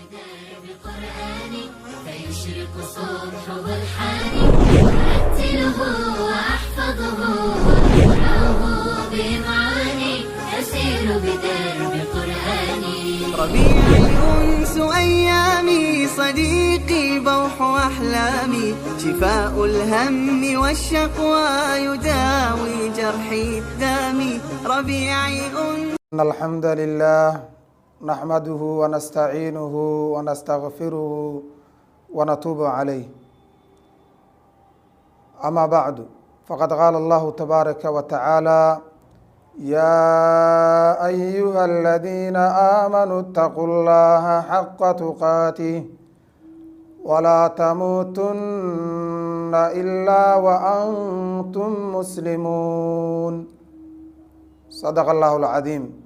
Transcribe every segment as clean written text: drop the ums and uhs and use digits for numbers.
بدرب قرآني فيشرق صبح برحاني أرتله وأحفظه وأقرأه بإمعاني أسير بدرب قرآني. ربيعي أنس أيامي صديقي بوح أحلامي شفاء الهم والشقوى يداوي جرحي الدامي. ربيعي أنس. إن الحمد لله نحمده ونستعينه ونستغفره ونتوب عليه. أما بعد فقد قال الله تبارك وتعالى: يا أيها الذين آمنوا اتقوا الله حق تقاته ولا تموتن إلا وأنتم مسلمون. صدق الله العظيم.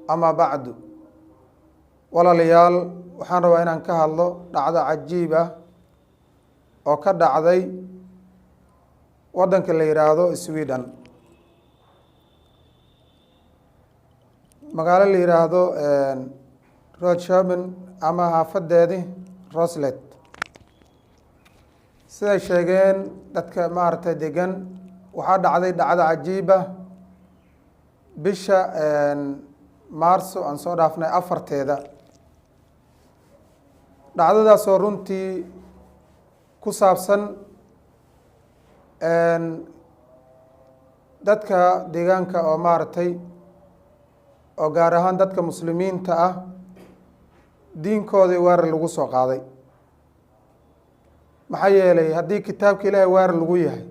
أما بعد walaalayaal waxaan rabaa inaan ka hadlo dhacdo cajiib ah oo ka dhacday waddanka la yidhaahdo Sweden, magaalo la yidhaahdo Rodshaben ama xaafadeedii Roslet. siday sheegeen dadka maaragtay degan, waxaa dhacday dhacdo cajiib ah bisha maarso aan soo dhaafnay afarteeda. dhacdadaasoo runtii ku saabsan dadka deegaanka oo maaragtay oo gaar ahaan dadka muslimiinta ah diinkoodii weerar lagu soo qaaday. maxaa yeelay haddii kitaabka ilaahay weerar lagu yahay,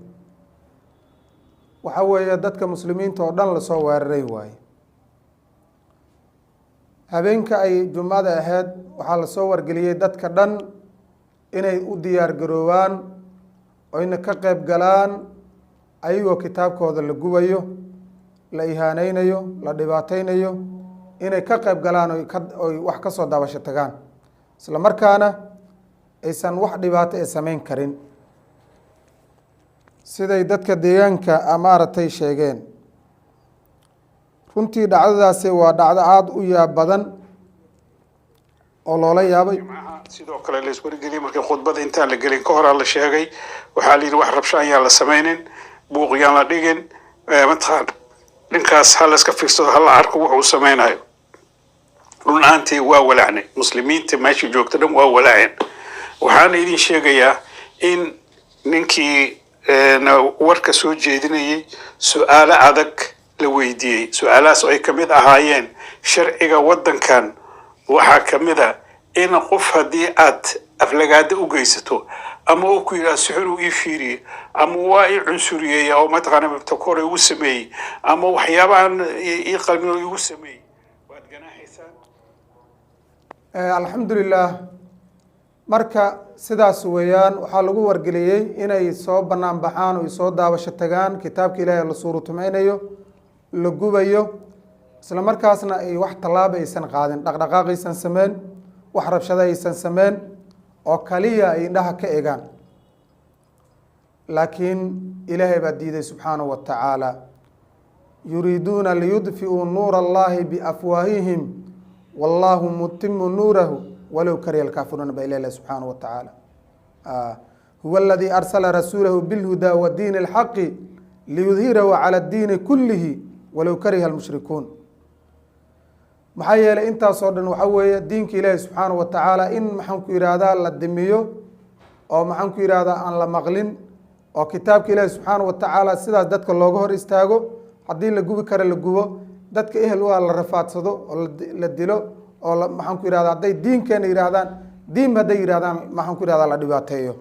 waxa weeye dadka muslimiinta oo dhan lasoo weeraray waaye. habeenka ay jumcada ahayd waxaa lasoo wargeliyey dadka dhan inay u diyaar garoobaan oo ina ka qeyb galaan ayagoo kitaabkooda la gubayo, la ihaaneynayo, la dhibaateynayo, inay ka qeyb galaan oy wax ka soo daabasho tagaan, isla markaana aysan wax dhibaato ee sameyn karin. siday dadka deegaanka maaragtay sheegeen, runtii dhacdadaasi waa dhacdo aada u yaab badan oo loola yaabay. sidoo kale la iswargeliyay markii khudbada intaan la gelin ka horaa la sheegay, waxaa la yidhi wax rabsho ayaan la sameynin, buuq yaan la dhigin, mataqaan dhinkaas ha la iska fiirsado, ha la arko wuxuu sameynayo. run ahaantii waa walaacnay, muslimiinta meesha joogta dhan waa walaaceen. waxaana idin sheegayaa in ninkii warka soo jeedinayay su-aalo adag la weydiiyey. su-aalahaas ay ka mid ahaayeen sharciga waddankan waxaa ka mid a in qof haddii aad aflagaada u geysato ama uu ku yidhaha sixir uu ii fiiriyey ama waa ii cunsuriyeeya oo mataqaana mabtakore igu sameeyey ama waxyaabahan ii qalmin oo igu sameeyey, waad ganaaxaysaan. alxamdulilah. marka sidaas weeyaan waxaa lagu wargeliyey inay soo banaan baxaan oo soo daabasho tagaan, kitaabka ilaahay la suurutumeynayo, la gubayo, isla markaasna ay wax tallaabo aysan qaadin, dhaqdhaqaaq aysan sameyn, wax rabshado aysan sameyn, oo kaliya ay indhaha ka egaan. laakiin ilaahay baa diiday subxaanahu wa tacaala: yuriiduuna liyudfi'uu nuura allahi biafwaahihim wallahu mutimu nuurahu walow kariha alkaafiruuna ba ilahi subxaanahu wa tacaala. huwa aladii arsala rasuulahu bilhudaa wa diini alxaqi liyudhirahu cala addiini kullihi walow kariha almushrikuun. maxaa yeelay intaasoo dhan waxa weeye diinka ilaahi subxaanahu wa tacaala in maxaan ku yidhaahdaa la dimiyo oo maxaan ku yidhahdaa aan la maqlin, oo kitaabka ilaahi subxaanahu wa tacaala sidaas dadka looga hor istaago. haddii la gubi karo la gubo, dadka ehel waa la rafaadsado oo la dilo, oo maxaan ku yidhahdaa hadday diinkeena yidhahdaan, diin hadday yidhahdaan maxaan ku yidhahdaa la dhibaateeyo.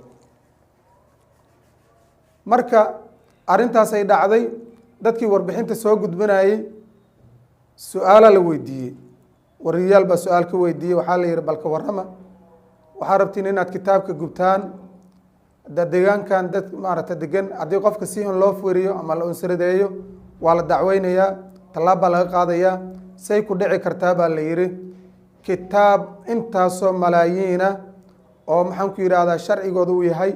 marka arrintaasay dhacday. dadkii warbixinta soo gudbinayey su-aala la weydiiyey, wariyaal baa su-aal ka weydiiyey. waxaa la yihi balka warrama, waxaa rabtiin inaad kitaabka gubtaan, deegaankan dad maaragta degan haddii qofka si un loo furiyo ama la unsaradeeyo waa la dacweynayaa, tallaab baa laga qaadayaa. say ku dhici kartaa baa la yihi kitaab intaasoo malaayiina oo maxaan ku yidhahdaa sharcigooda uu yahay,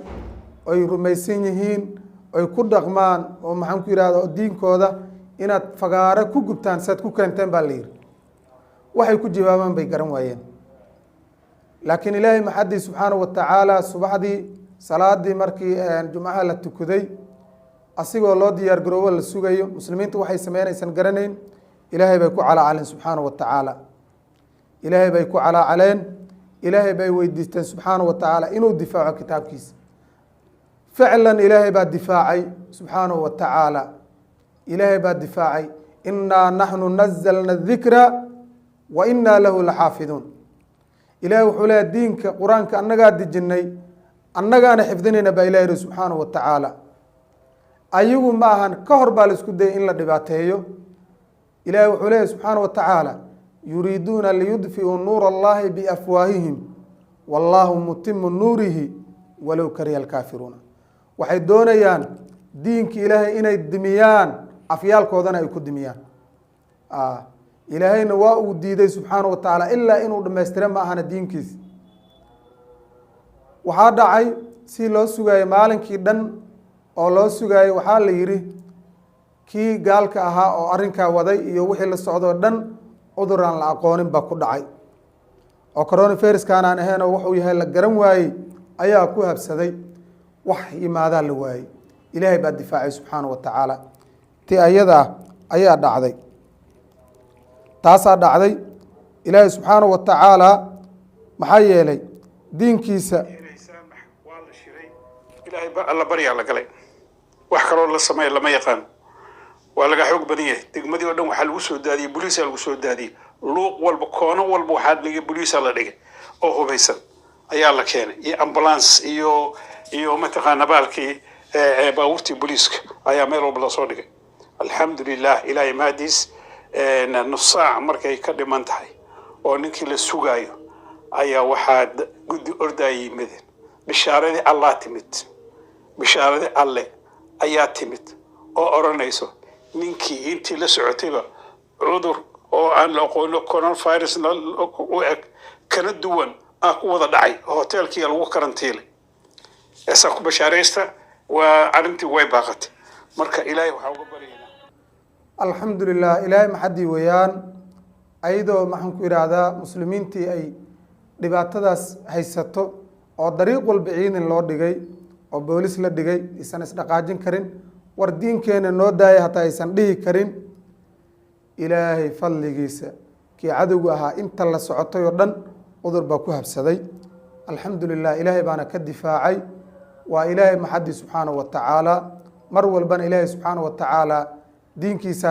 oy rumaysan yihiin, oy ku dhaqmaan, oo maxaan ku yidhahdaa diinkooda inaad fagaaro ku gubtaan saad ku keenteen baa la yihi. waxay ku jawaabaan bay garan waayeen. laakiin ilaahay maxadii subxaanahu watacaala subaxdii salaadii markii jumcaha la tukaday asigoo loo diyaar garoobo la sugayo muslimiinta waxay sameynaysan garanayn ilaahay bay ku calaacaleen subxaanahu watacaala ilaahay bay ku calaacaleen ilaahay bay weydiisteen subxaanahu watacaala inuu difaaco kitaabkiisa ficlan ilaahay baa difaacay subxaanahu watacaala ilaahay baa difaacay inaa naxnu nazalna dikra wa inaa lahu laxaafiduun ilahay wuxuu leeyahy diinka qur-aanka annagaa dejinay annagaana xifdinayna baa ilahi yihi subxaanahu watacaala ayagu ma ahan ka hor baa la isku dayay in la dhibaateeyo ilahi wuxuu leeyahy subxaanahu watacaala yuriiduuna liyudfiuu nuura allahi biafwaahihim wallaahu mutimu nuurihi walow kariha alkaafiruuna waxay doonayaan diinka ilaahay inay dimiyaan afyaalkoodana ay ku dimiyaan ilaahayna waa uu diiday subxaanahu watacaala ilaa inuu dhamaystira ma ahana diinkiisa waxaa dhacay si loo sugaayey maalinkii dhan oo loo sugaayey waxaa la yidhi kii gaalka ahaa oo arrinkaa waday iyo wixii la socdoo dhan cudur aan la aqoonin baa ku dhacay oo coronaviruskaan aan ahayn oo wuxuu yahay la garan waayey ayaa ku habsaday wax yimaadaa la waayey ilaahay baa difaacay subxaanahu watacaala ti ayada ah ayaa dhacday taasaa dhacday ilaahay subxaanahu watacaala maxaa yeelay diinkiisa waa la shiray ilaahay alla baryaa la galay wax kaloo la sameeya lama yaqaan waa laga xoog badan yahay degmadii oo dhan waxaa lagu soo daadiyey boliisaa lagu soo daadiyey luuq walba koono walba waxaa dhigay boliisaa la dhigay oo hubaysan ayaa la keenay iyo ambulance iyo mataqaana baalkii baabuurtii boliiska ayaa meel walba lasoo dhigay alxamdulilah ilaahay maadiis nus saac markay ka dhiman tahay oo ninkii la sugaayo ayaa waxaa guddi ordaya yimideen bishaaradii allah timid bishaaradii alle ayaa timid oo odhanayso ninkii intii la socotayba cudur oo aan la aqoono coronavirus u eg kana duwan ah ku wada dhacay oo hoteelkii lagu karantiilay eesaa ku bashaaraysta waa arrintii way baaqatay marka ilaahay waxaa uga baryaynaa alxamdulilah ilaahay maxadii weeyaan ayadoo maxaan ku idhaahdaa muslimiintii ay dhibaatadaas haysato oo dariiq walba ciidan loo dhigay oo boolis la dhigay aysan isdhaqaajin karin war diinkeena noo daaya hataa aysan dhihi karin ilaahay fadligiisa kii cadowga ahaa inta la socotay oo dhan cudur baa ku habsaday alxamdulilah ilaahay baana ka difaacay waa ilaahay maxadii subxaanahu watacaala mar walbana ilaahay subxaanahu watacaala diinkiisa